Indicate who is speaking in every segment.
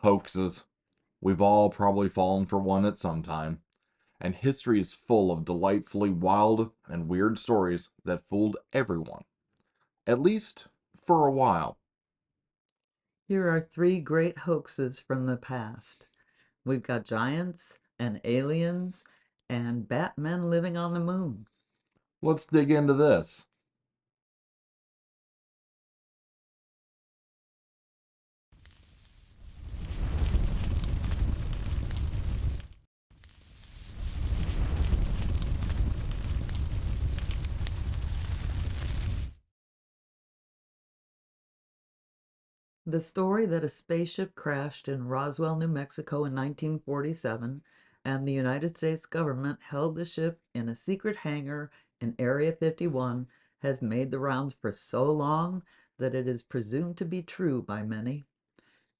Speaker 1: Hoaxes. We've all probably fallen for one at some time, and history is full of delightfully wild and weird stories that fooled everyone, at least for a while.
Speaker 2: Here are three great hoaxes from the past. We've got giants and aliens and Batmen living on the moon.
Speaker 1: Let's dig into this.
Speaker 2: The story that a spaceship crashed in Roswell, New Mexico in 1947, and the United States government held the ship in a secret hangar in Area 51 has made the rounds for so long that it is presumed to be true by many.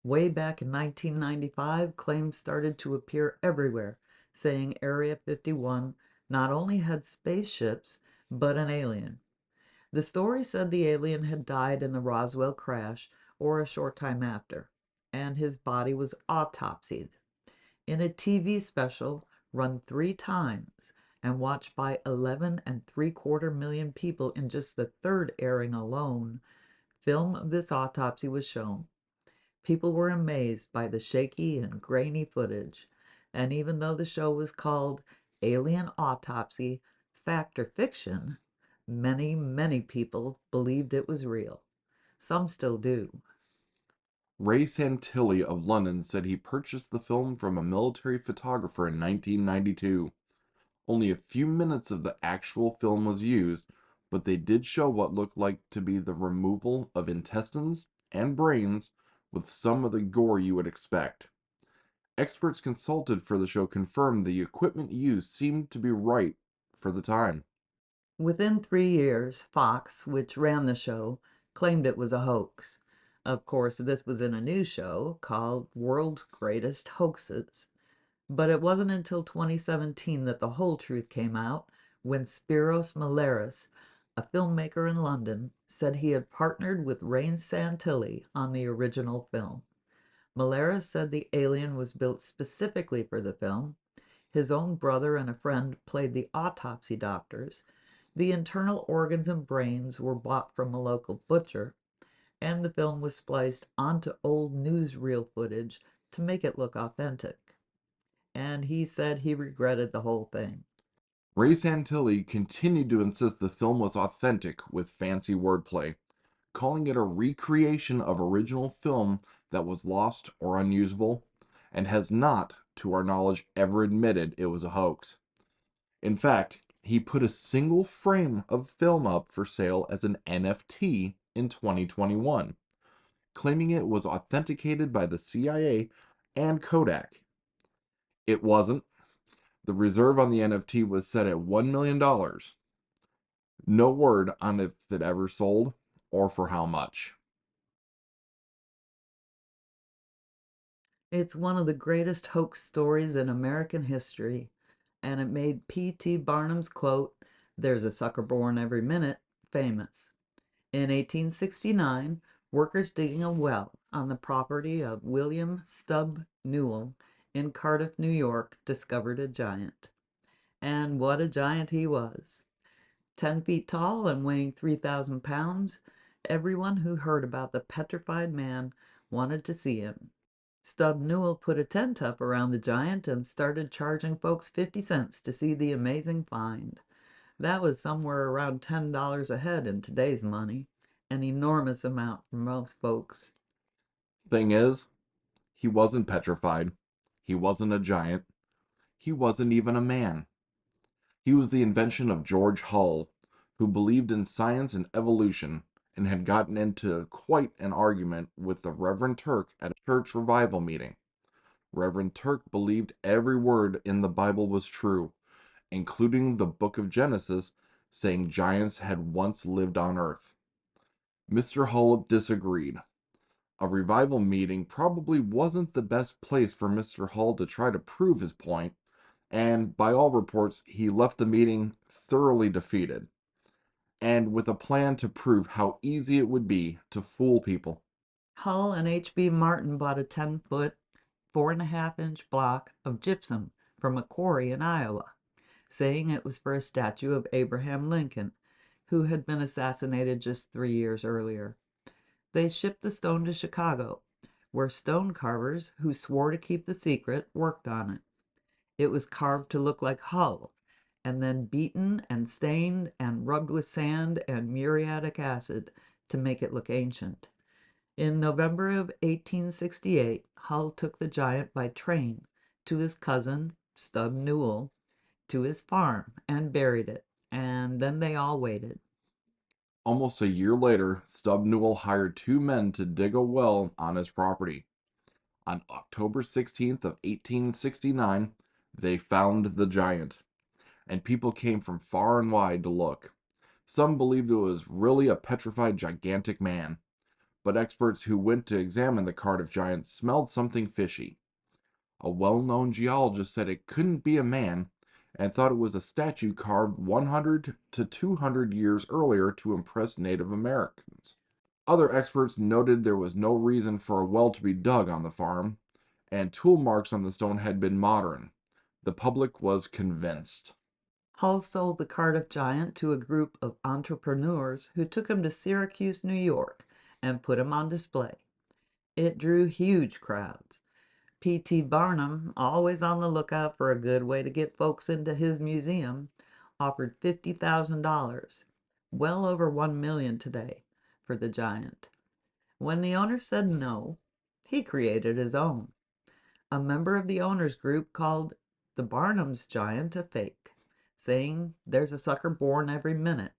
Speaker 2: Way back in 1995, claims started to appear everywhere, saying Area 51 not only had spaceships, but an alien. The story said the alien had died in the Roswell crash or a short time after, and his body was autopsied. In a TV special run 3 times and watched by 11.75 million people in just the third airing alone, film of this autopsy was shown. People were amazed by the shaky and grainy footage, and even though the show was called Alien Autopsy, Fact or Fiction, many people believed it was real. Some still do.
Speaker 1: Ray Santilli of London said he purchased the film from a military photographer in 1992. Only a few minutes of the actual film was used, but they did show what looked like to be the removal of intestines and brains with some of the gore you would expect. Experts consulted for the show confirmed the equipment used seemed to be right for the time.
Speaker 2: Within 3 years, Fox, which ran the show, claimed it was a hoax. Of course, this was in a new show called World's Greatest Hoaxes. But it wasn't until 2017 that the whole truth came out when Spiros Maleris, a filmmaker in London, said he had partnered with Rain Santilli on the original film. Maleris said the alien was built specifically for the film. His own brother and a friend played the autopsy doctors. The internal organs and brains were bought from a local butcher, and the film was spliced onto old newsreel footage to make it look authentic. And he said he regretted the whole thing.
Speaker 1: Ray Santilli continued to insist the film was authentic with fancy wordplay, calling it a recreation of original film that was lost or unusable, and has not, to our knowledge, ever admitted it was a hoax. In fact, he put a single frame of film up for sale as an NFT in 2021, claiming it was authenticated by the CIA and Kodak. It wasn't. The reserve on the NFT was set at $1 million. No word on if it ever sold or for how much.
Speaker 2: It's one of the greatest hoax stories in American history, and it made P.T. Barnum's quote, "There's a sucker born every minute," famous. In 1869, workers digging a well on the property of William Stubb Newell in Cardiff, New York, discovered a giant. And what a giant he was! 10 feet tall and weighing 3,000 pounds, everyone who heard about the petrified man wanted to see him. Stubb Newell put a tent up around the giant and started charging folks 50 cents to see the amazing find. That was somewhere around $10 a head in today's money, an enormous amount for most folks.
Speaker 1: Thing is, he wasn't petrified. He wasn't a giant. He wasn't even a man. He was the invention of George Hull, who believed in science and evolution and had gotten into quite an argument with the Reverend Turk at a church revival meeting. Reverend Turk believed every word in the Bible was true, including the book of Genesis saying giants had once lived on earth. Mr. Hull disagreed. A revival meeting probably wasn't the best place for Mr. Hull to try to prove his point, and by all reports, he left the meeting thoroughly defeated, and with a plan to prove how easy it would be to fool people.
Speaker 2: Hull and H.B. Martin bought a 10-foot, 4.5-inch block of gypsum from a quarry in Iowa, saying it was for a statue of Abraham Lincoln, who had been assassinated just 3 years earlier. They shipped the stone to Chicago, where stone carvers who swore to keep the secret worked on it. It was carved to look like Hull, and then beaten and stained and rubbed with sand and muriatic acid to make it look ancient. In November of 1868, Hull took the giant by train to his cousin, Stub Newell, to his farm and buried it, and then they all waited.
Speaker 1: Almost a year later, Stub Newell hired two men to dig a well on his property. On October 16th of 1869, they found the giant, and people came from far and wide to look. Some believed it was really a petrified gigantic man, but experts who went to examine the Cardiff giant smelled something fishy. A well-known geologist said it couldn't be a man and thought it was a statue carved 100 to 200 years earlier to impress Native Americans. Other experts noted there was no reason for a well to be dug on the farm, and tool marks on the stone had been modern. The public was convinced.
Speaker 2: Hull sold the Cardiff giant to a group of entrepreneurs who took him to Syracuse, New York, and put him on display. It drew huge crowds. P.T. Barnum, always on the lookout for a good way to get folks into his museum, offered $50,000, well over $1 million today, for the giant. When the owner said no, he created his own. A member of the owners group called the Barnum's giant a fake, saying there's a sucker born every minute,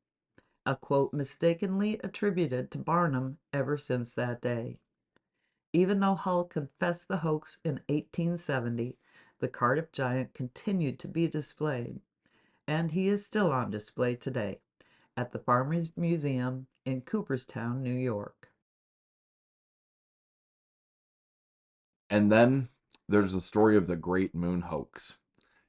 Speaker 2: a quote mistakenly attributed to Barnum ever since that day. Even though Hull confessed the hoax in 1870, the Cardiff giant continued to be displayed, and he is still on display today at the Farmers Museum in Cooperstown, New York.
Speaker 1: And then there's the story of the Great Moon Hoax.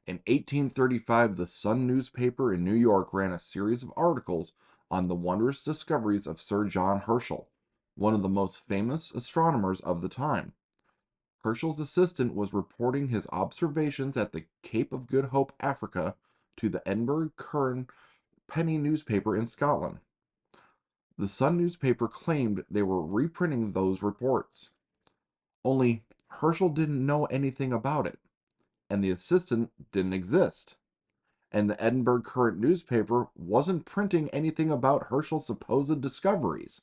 Speaker 1: In 1835, the Sun newspaper in New York ran a series of articles on the wondrous discoveries of Sir John Herschel, one of the most famous astronomers of the time. Herschel's assistant was reporting his observations at the Cape of Good Hope, Africa, to the Edinburgh Current penny newspaper in Scotland. The Sun newspaper claimed they were reprinting those reports. Only Herschel didn't know anything about it, and the assistant didn't exist. And the Edinburgh Current newspaper wasn't printing anything about Herschel's supposed discoveries.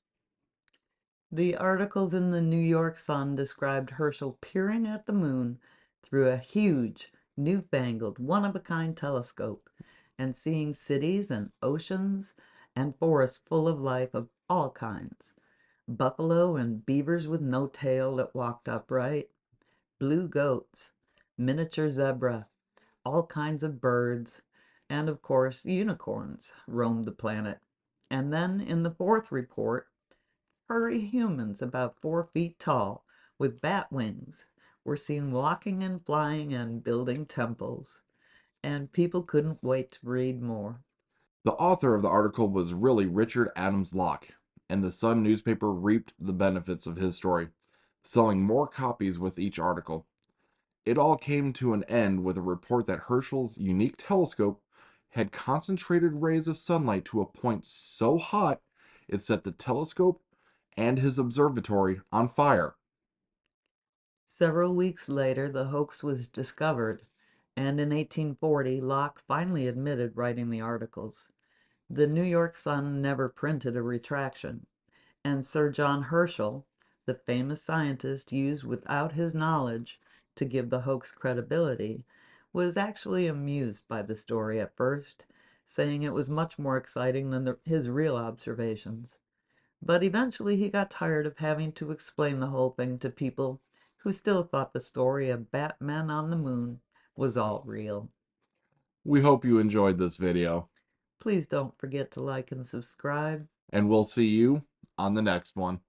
Speaker 2: The articles in the New York Sun described Herschel peering at the moon through a huge, newfangled, one-of-a-kind telescope and seeing cities and oceans and forests full of life of all kinds. Buffalo and beavers with no tail that walked upright, blue goats, miniature zebra, all kinds of birds, and of course unicorns roamed the planet. And then in the fourth report, furry humans about 4 feet tall with bat wings were seen walking and flying and building temples. And people couldn't wait to read more.
Speaker 1: The author of the article was really Richard Adams Locke, and the Sun newspaper reaped the benefits of his story, selling more copies with each article. It all came to an end with a report that Herschel's unique telescope had concentrated rays of sunlight to a point so hot it set the telescope and his observatory on fire.
Speaker 2: Several weeks later, the hoax was discovered, and in 1840, Locke finally admitted writing the articles. The New York Sun never printed a retraction, and Sir John Herschel, the famous scientist used without his knowledge to give the hoax credibility, was actually amused by the story at first, saying it was much more exciting than his real observations. But eventually he got tired of having to explain the whole thing to people who still thought the story of Batman on the moon was all real.
Speaker 1: We hope you enjoyed this video,
Speaker 2: Please don't forget to like and subscribe.
Speaker 1: and we'll see you on the next one.